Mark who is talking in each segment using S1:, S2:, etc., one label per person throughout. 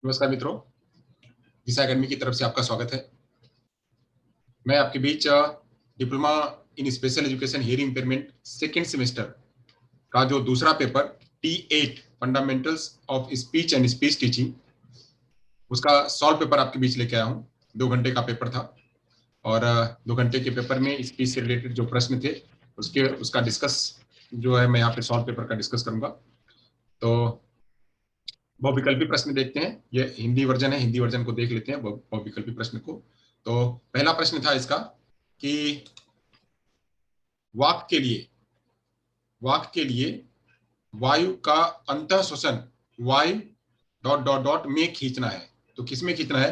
S1: नमस्कार मित्रों, दिशा एकेडमी की तरफ से आपका स्वागत है। मैं आपके बीच diploma in special education hearing impairment second semester का जो दूसरा paper T8 fundamentals of speech and speech teaching, उसका सॉल्व पेपर आपके बीच लेके आया हूँ। 2 घंटे का पेपर था और 2 घंटे के पेपर में स्पीच से रिलेटेड जो प्रश्न थे उसका डिस्कस जो है मैं यहाँ पे सॉल्व पेपर का डिस्कस करूंगा। तो बहुविकल्पी प्रश्न देखते हैं। ये हिंदी वर्जन है, हिंदी वर्जन को देख लेते हैं बहुविकल्पी प्रश्न को। तो पहला प्रश्न था इसका कि वाक के लिए वायु का अंतः श्वसन वायु डॉट डॉट डॉट में खींचना है। तो किस में खींचना है?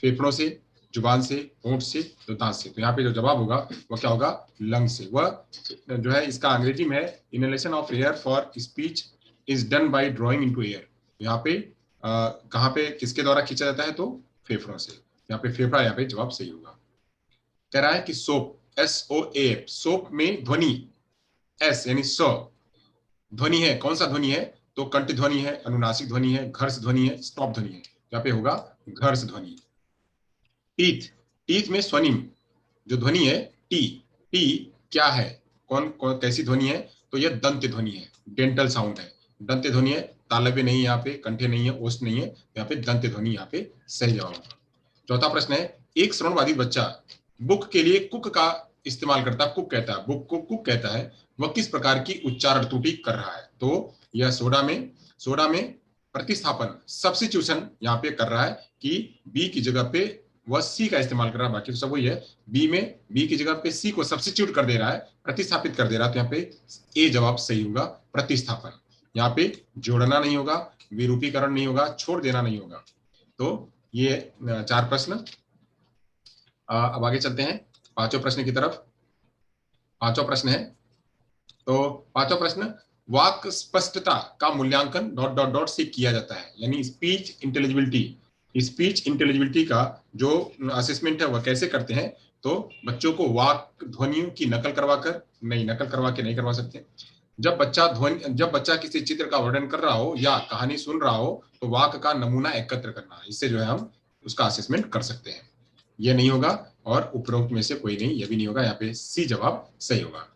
S1: फेफड़ों से, जुबान से, होंठ से, तो दांत से। तो यहाँ पे जो जवाब होगा वो क्या होगा? लंग से। वह जो है इसका अंग्रेजी में है inhalation of air for speech is done by drawing into air. यहाँ पे कहाँ पे किसके द्वारा खींचा जाता है? तो फेफड़ों से। यहाँ पे फेफड़ा, यहाँ पे जवाब सही होगा। कह रहा है कि सोप, SOAP, सोप में ध्वनि एस यानी स ध्वनि है। कौन सा ध्वनि है? तो कंठ ध्वनि है, अनुनासिक ध्वनि है, घर्ष ध्वनि है, स्टॉप ध्वनि है। यहाँ पे होगा घर्ष ध्वनि। टीथ, टीथ में स्वनिम जो ध्वनि है टी, टी क्या है? कौन कौन कैसी ध्वनि है? तो यह दंत ध्वनि है, डेंटल साउंड है, दंत ध्वनि है। तालव्य नहीं, यहाँ पे कंठे नहीं है, ओष्ठ नहीं है, यहाँ पे दंत ध्वनि यहाँ पे सही जवाब है। चौथा प्रश्न है, एक श्रवणवादी बच्चा बुक के लिए कुक का इस्तेमाल करता है, कुक कहता है, बुक को कुक कहता है, वह किस प्रकार की उच्चारण त्रुटि कर रहा है? तो यह सोडा में प्रतिस्थापन सब्स्टिट्यूशन यहाँ पे कर रहा है कि बी की जगह पे वह सी का इस्तेमाल कर रहा है, बाकी तो सब वही है। बी की जगह पे सी को सब्स्टिट्यूट कर दे रहा है, प्रतिस्थापित कर दे रहा है। तो यहाँ पे ए जवाब सही होगा, प्रतिस्थापन। यहाँ पे जोड़ना नहीं होगा, विरूपीकरण नहीं होगा, छोड़ देना नहीं होगा। तो ये 4 प्रश्न। अब आगे चलते हैं 5वें प्रश्न की तरफ। 5वां प्रश्न है, तो 5वां प्रश्न, वाक स्पष्टता का मूल्यांकन डॉट डॉट डॉट से किया जाता है, यानी स्पीच इंटेलिजिबिलिटी का जो असेसमेंट है वह कैसे करते हैं? तो बच्चों को वाक ध्वनियों की नकल करवा के नहीं करवा सकते। जब बच्चा किसी चित्र का वर्णन कर रहा हो या कहानी सुन रहा हो तो वाक का नमूना एकत्र करना, इससे जो है हम उसका असेसमेंट कर सकते हैं। ये नहीं होगा और उपरोक्त में से कोई नहीं, ये भी नहीं होगा। यहाँ पे सी जवाब सही होगा।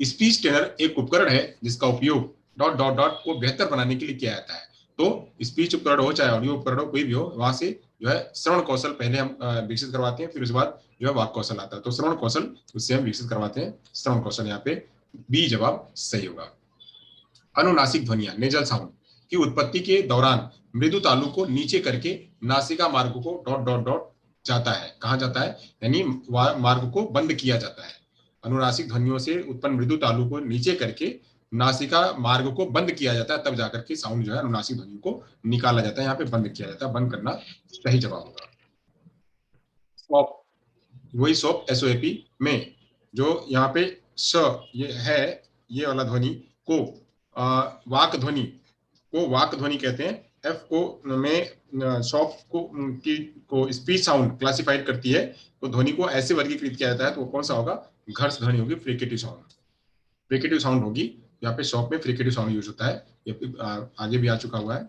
S1: स्पीच ट्रेनर एक उपकरण है जिसका उपयोग डॉट डॉट डॉट को बेहतर बनाने के लिए किया जाता है। तो स्पीच उपकरण हो चाहे ऑडियो उपकरण हो, कोई भी हो, वहां से जो है श्रवण कौशल पहले हम विकसित करवाते हैं, फिर उसके बाद जो है वाक कौशल आता है। तो श्रवण कौशल उससे हम विकसित करवाते हैं, श्रवण कौशल। यहाँ पे बी जवाब सही होगा। अनुनासिक ध्वनियां, नेजल साउंड की उत्पत्ति के दौरान मृदु तालु को नीचे करके नासिका मार्ग को डॉट डॉट डॉट जाता है। कहाँ जाता है? यानी मार्ग को बंद किया जाता है। अनुनासिक ध्वनियों से उत्पन्न मृदु तालु को नीचे करके नासिका मार्ग को बंद किया जाता है, तब जाकर के साउंड जो है अनुनासिक ध्वनि को निकाला जाता है। यहाँ पे बंद किया जाता है, बंद करना सही जवाब होगा। सॉप, वही सॉप SOAP में जो यहाँ पे स ये है, ये वाला ध्वनि को वाक ध्वनि कहते हैं। एफ को में शॉप को स्पीच साउंड क्लासिफाइड करती है, तो ध्वनि को ऐसे वर्गीकृत किया जाता है। तो वो कौन सा होगा? घर्ष ध्वनि होगी, फ्रिकेटिव साउंड होगी। यहाँ पे शॉप में फ्रिकेटिव साउंड यूज होता है, ये आगे भी आ चुका हुआ है।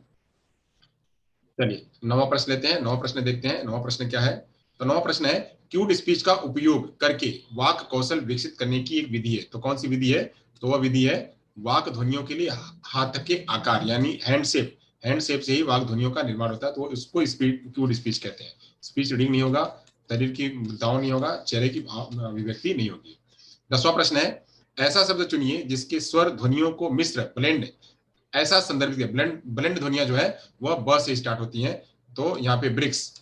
S1: चलिए 9वां प्रश्न लेते हैं। 9वां प्रश्न देखते हैं। 9वां प्रश्न क्या है? तो 9वां प्रश्न है, क्यूट स्पीच का उपयोग करके वाक कौशल विकसित करने की एक विधि है। तो कौन सी विधि है? तो वह विधि है वाक ध्वनियों के लिए हाथ के आकार यानी हैंड शेप से ही वाक ध्वनियों का निर्माण होता है। तो उसको क्यूट स्पीच कहते हैं। स्पीच रीडिंग नहीं होगा, शरीर की मुद्राओं नहीं होगा, चेहरे की अभिव्यक्ति नहीं होगी। 10वां प्रश्न है, ऐसा शब्द चुनिए जिसके स्वर ध्वनियों को मिश्र ब्लेंड ऐसा संदर्भित किया। ब्लेंड ध्वनियां जो है वह ब से स्टार्ट होती हैं। तो यहाँ पे ब्रिक्स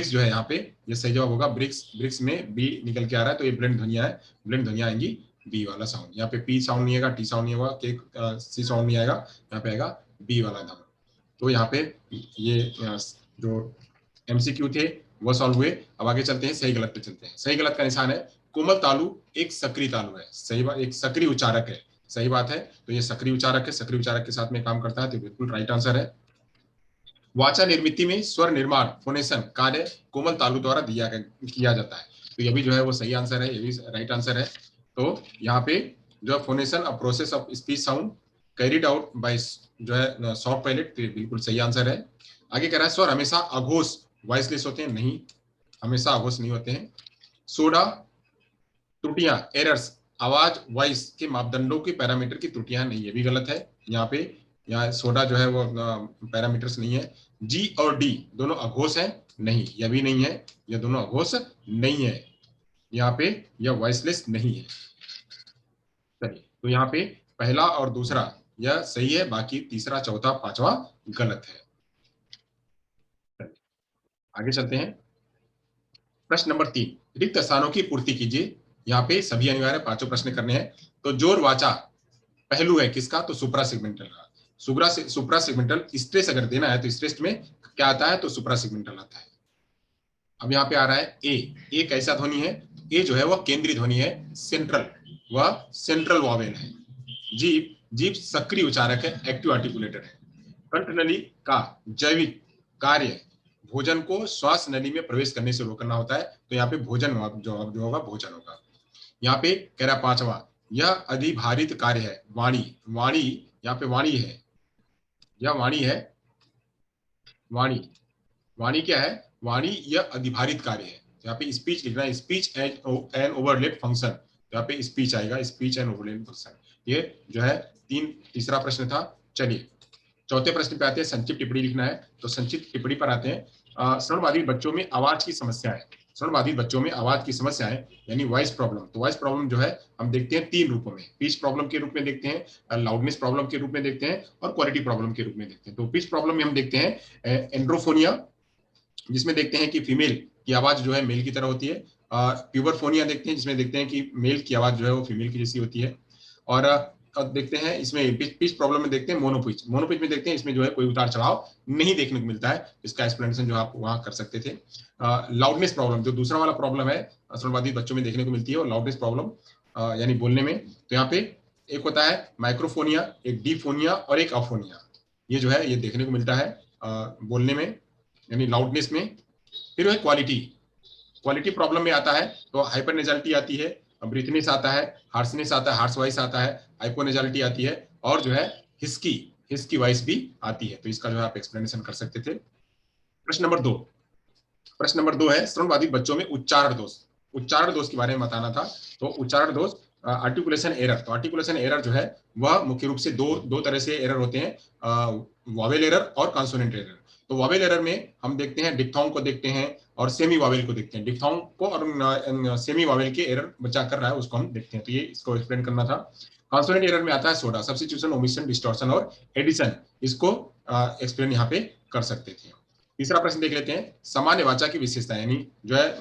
S1: जो है, यहाँ पे ये सही जवाब होगा। ब्रिक्स में बी निकल के आ रहा है, तो ये ब्लेंड ध्वनियां है। ब्लेंड ध्वनियां आएंगी बी वाला साउंड। यहाँ पे पी साउंड नहीं आएगा, टी साउंड नहीं होगा, के सी साउंड नहीं आएगा, यहाँ पे आएगा बी वाला नाम। तो यहाँ पे ये जो MCQ थे वो सॉल्व हुए। अब आगे चलते हैं, सही गलत पे चलते हैं। सही गलत का निशान है, कोमल तालु एक सक्रिय तालु है। सही बात, एक सक्रिय उच्चारक है, सही बात है। तो ये सक्रिय उच्चारक है, सक्रिय उच्चारक के साथ में काम करता है, तो बिल्कुल राइट आंसर है। वाचा निर्मिति में स्वर निर्माण फोनेशन कार्य कोमल तालु द्वारा किया जाता है। तो ये भी जो है वो सही आंसर है, ये भी राइट आंसर है। तो यहाँ पे जो phonation a process of speech sound carried out by जो है सॉफ्ट पायलट, तो बिल्कुल सही आंसर है। आगे कह रहा है स्वर हमेशा अघोष वॉइसलेस होते हैं, नहीं, हमेशा अघोष नहीं होते हैं। सोडा त्रुटियां एरर्स आवाज वॉइस के मापदंडों के पैरामीटर की त्रुटियां नहीं, ये भी गलत है। यहाँ पे यहाँ सोडा जो है वो पैरामीटर्स नहीं है। जी और डी दोनों अघोष हैं, नहीं, यह भी नहीं है, ये दोनों अघोष नहीं है, यहाँ पे यह वॉइसलेस नहीं है। चलिए, तो यहाँ पे पहला और दूसरा यह सही है, बाकी तीसरा चौथा पांचवा गलत है। आगे चलते हैं। प्रश्न नंबर 3, रिक्त स्थानों की पूर्ति कीजिए। यहाँ पे सभी अनिवार्य पांचों प्रश्न करने हैं। तो जोर वाचा पहलू है किसका, तो सुप्रा सेगमेंटल का। सुप्रा सेगमेंटल स्ट्रेस अगर देना है तो स्ट्रेस में क्या आता है, तो सुप्रा सेगमेंटल आता है। अब यहाँ पे आ रहा है ए कैसा ध्वनि है, ए जो है वह केंद्रीय ध्वनि है, सेंट्रल, वह सेंट्रल वॉवेल है। जीभ सक्रिय उच्चारक है, एक्टिव आर्टिकुलेटर है। कंठ नली का जैविक कार्य भोजन को श्वास नली में प्रवेश करने से रोकना होता है, तो यहाँ पे भोजन जो होगा भोजन होगा। यहाँ पे कह रहा पांचवा, यह अधिभारित कार्य है, वाणी यहाँ पे वाणी है, यह वाणी है, वाणी क्या है, वाणी यह अधिभारित कार्य है। यहाँ पे स्पीच लिखना है, स्पीच एंड ओवरलेप फंक्शन, यहाँ पे स्पीच आएगा, स्पीच एंड ओवरलेप फंक्शन। ये जो है तीसरा प्रश्न था। चलिए चौथे प्रश्न पे आते हैं, संक्षिप्त टिप्पणी लिखना है। तो संक्षिप्त टिप्पणी पर आते हैं। श्रवणबाधित बच्चों में आवाज की समस्या है, श्रवणबाधित बच्चों में आवाज की समस्या है, यानी वॉइस प्रॉब्लम। तो वॉइस प्रॉब्लम जो है हम देखते हैं 3 रूपों में, पिच प्रॉब्लम के रूप में देखते हैं, लाउडनेस प्रॉब्लम के रूप में देखते हैं, और क्वालिटी प्रॉब्लम के रूप में देखते हैं। तो पिच प्रॉब्लम में हम देखते हैं एंड्रोफोनिया, जिसमें देखते हैं कि फीमेल की आवाज जो है मेल की तरह होती है। प्यूबरफोनिया देखते हैं, जिसमें देखते हैं कि मेल की आवाज जो है वो फीमेल की जैसी होती है। और देखते हैं इसमें पिच प्रॉब्लम में देखते हैं मोनोपिच में देखते हैं इसमें जो है कोई उतार चढ़ाव नहीं देखने को मिलता है। इसका एक्सप्लेनेशन जो आप वहां कर सकते थे। लाउडनेस प्रॉब्लम जो दूसरा वाला प्रॉब्लम है श्रवणबाधित बच्चों में देखने को मिलती है, और लाउडनेस प्रॉब्लम यानी बोलने में। तो यहाँ पे एक होता है माइक्रोफोनिया, एक डीफोनिया और एक अफोनिया, ये जो है ये देखने को मिलता है बोलने में यानी लाउडनेस में। फिर वह क्वालिटी प्रॉब्लम में आता है तो हाइपरनेजालिटी आती है, ब्रीथनेस आता है, हार्सनेस आता है, हार्स वॉइस आता है, हाइपोनेजालिटी आती है, और जो है हिस्की वॉइस भी आती है। तो इसका जो है आप एक्सप्लेनेशन कर सकते थे। प्रश्न नंबर 2 है श्रवणबाधित बच्चों में उच्चारण दोष के बारे में बताना था। तो उच्चारण दोष आर्टिकुलेशन एरर, तो आर्टिकुलेशन एरर जो है वह मुख्य रूप से दो तरह से एरर होते हैं, वॉवेल एरर और कॉन्सोनेंट एरर। तो वॉवेल एरर में हम देखते हैं डिप्थोंग को देखते हैं और सेमी वॉवेल को देखते हैं। डिप्थोंग को और सेमी वॉवेल के एरर बच्चा कर रहा है उसको हम देखते हैं, तो ये इसको एक्सप्लेन करना था। कॉन्सोनेंट एरर में आता है सोडा, सब्स्टिट्यूशन, ओमिशन, डिस्टॉर्शन और एडिशन, इसको एक्सप्लेन यहाँ पे कर सकते थे। तीसरा प्रश्न देख लेते हैं, सामान्य वाचा की विशेषता यानी जो है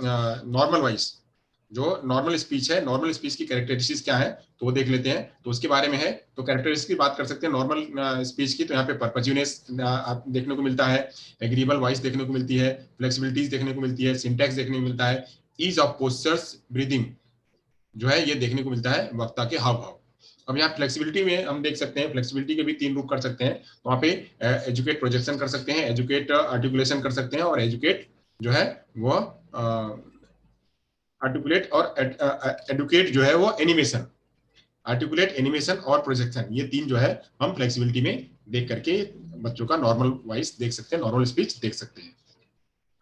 S1: नॉर्मल वॉइस, जो नॉर्मल स्पीच है, नॉर्मल स्पीच की कैरेक्टरिस्टिक्स क्या है तो वो देख लेते हैं। तो उसके बारे में है, तो कैरेक्टरिस्टिक्स की बात कर सकते हैं नॉर्मल स्पीच की। तो यहाँ पे परपज्यूनेस देखने को मिलता है, एग्रीबल वॉइस देखने को मिलती है, फ्लेक्सिबिलिटीज देखने को मिलती है, सिंटैक्स देखने को मिलता है, ईज ऑफ पोस्चर्स, ब्रीदिंग जो है ये देखने को मिलता है वक्ता के हाव भाव। अब यहाँ फ्लेक्सिबिलिटी में हम देख सकते हैं, फ्लेक्सिबिलिटी के भी 3 रूप कर सकते हैं। तो वहाँ पे एजुकेट प्रोजेक्शन कर सकते हैं, एजुकेट आर्टिकुलेशन कर सकते हैं, और एजुकेट जो है वो आर्टिकुलेट और एडुकेट जो है वो एनिमेशन, आर्टिकुलेट, एनिमेशन और प्रोजेक्शन, ये 3 जो है हम फ्लेक्सिबिलिटी में देख करके बच्चों का नॉर्मल वॉइस देख सकते हैं, नॉर्मल स्पीच देख सकते हैं।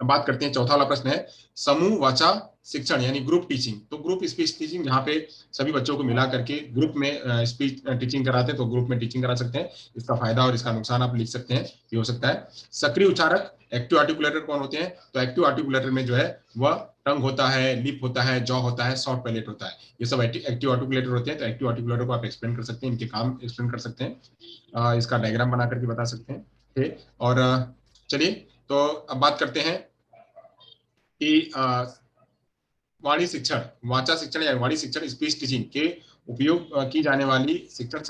S1: अब बात करते हैं, चौथा वाला प्रश्न है समूह वाचा शिक्षण यानी ग्रुप टीचिंग। तो ग्रुप स्पीच टीचिंग जहाँ पे सभी बच्चों को मिला करके ग्रुप में स्पीच टीचिंग कराते हैं, तो ग्रुप में टीचिंग करा सकते हैं। इसका फायदा और इसका नुकसान आप लिख सकते हैं, ये हो सकता है। सक्रिय उच्चारक एक्टिव आर्टिकुलेटर कौन होते हैं, तो एक्टिव आर्टिकुलेटर में जो है वह टंग होता है, लिप होता है, जॉ होता है, सॉफ्ट पैलेट होता है, ये सब एक्टिव आर्टिकुलेटर होते हैं। तो एक्टिव आर्टिकुलेटर को आप एक्सप्लेन कर सकते हैं, इनके काम एक्सप्लेन कर सकते हैं, इसका डायग्राम बना करके बता सकते हैं। और चलिए तो अब बात करते हैं कि वाणी शिक्षण, वाचा शिक्षण या वाणी शिक्षण स्पीच टीचिंग के उपयोग की जाने वाली शिक्षण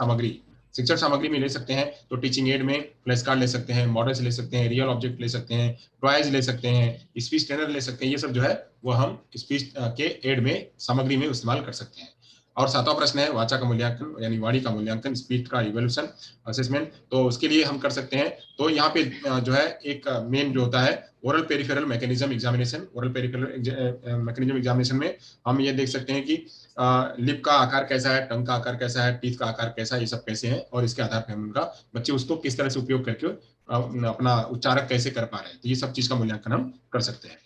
S1: सामग्री में ले सकते हैं। तो टीचिंग एड में फ्लैश कार्ड ले सकते हैं, मॉडल्स ले सकते हैं, रियल ऑब्जेक्ट ले सकते हैं, टॉयज ले सकते हैं, स्पीच ट्रेनर ले सकते हैं, ये सब जो है वो हम स्पीच के एड में सामग्री में इस्तेमाल कर सकते हैं। और 7वां प्रश्न है वाचा का मूल्यांकन यानी वाणी का मूल्यांकन, स्पीच का इवैल्यूएशन असेसमेंट। तो उसके लिए हम कर सकते हैं, तो यहाँ पे जो है एक मेन जो होता है oral peripheral mechanism examination. Oral peripheral mechanism examination में हम ये देख सकते हैं कि लिप का आकार कैसा है, टंग का आकार कैसा है, टीथ का आकार कैसा है, ये सब कैसे हैं, और इसके आधार पर हम उनका बच्चे उसको किस तरह से उपयोग करके अपना उच्चारक कैसे कर पा रहे हैं, तो ये सब चीज का मूल्यांकन हम कर सकते हैं।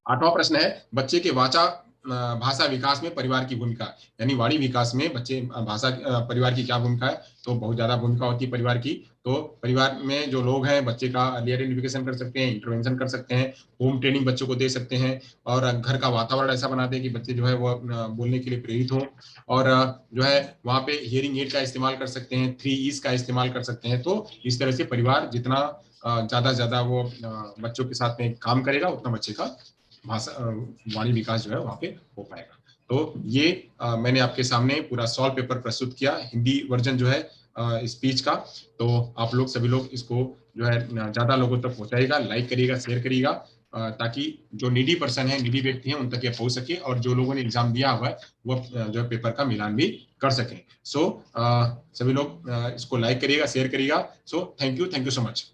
S1: 8वां प्रश्न है बच्चे के वाचा भाषा विकास में परिवार की भूमिका, यानी वाणी विकास में बच्चे भाषा परिवार की क्या भूमिका है, तो बहुत ज्यादा भूमिका होती है परिवार की। तो परिवार में जो लोग हैं बच्चे का अर्ली आइडेंटिफिकेशन कर सकते हैं, इंटरवेंशन कर सकते हैं, होम ट्रेनिंग बच्चों को दे सकते हैं, और घर का वातावरण ऐसा बना दें कि बच्चे जो है वो बोलने के लिए प्रेरित हों, और जो है वहाँ पे हियरिंग एड का इस्तेमाल कर सकते हैं, 3 E's का इस्तेमाल कर सकते हैं। तो इस तरह से परिवार जितना ज्यादा से ज्यादा वो बच्चों के साथ में काम करेगा उतना बच्चे का भाषा वाणी विकास जो है वहाँ पे हो पाएगा। तो ये मैंने आपके सामने पूरा सॉल्व पेपर प्रस्तुत किया, हिंदी वर्जन जो है स्पीच का। तो आप लोग सभी लोग इसको जो है ज्यादा लोगों तक पहुंचाएगा, लाइक करिएगा, शेयर करिएगा, ताकि जो नीडी पर्सन है, नीडी व्यक्ति हैं, उन तक ये पहुंच सके, और जो लोगों ने एग्जाम दिया हुआ है वो जो है पेपर का मिलान भी कर सकें। सो सभी लोग इसको लाइक करिएगा, शेयर करिएगा। So thank you so much.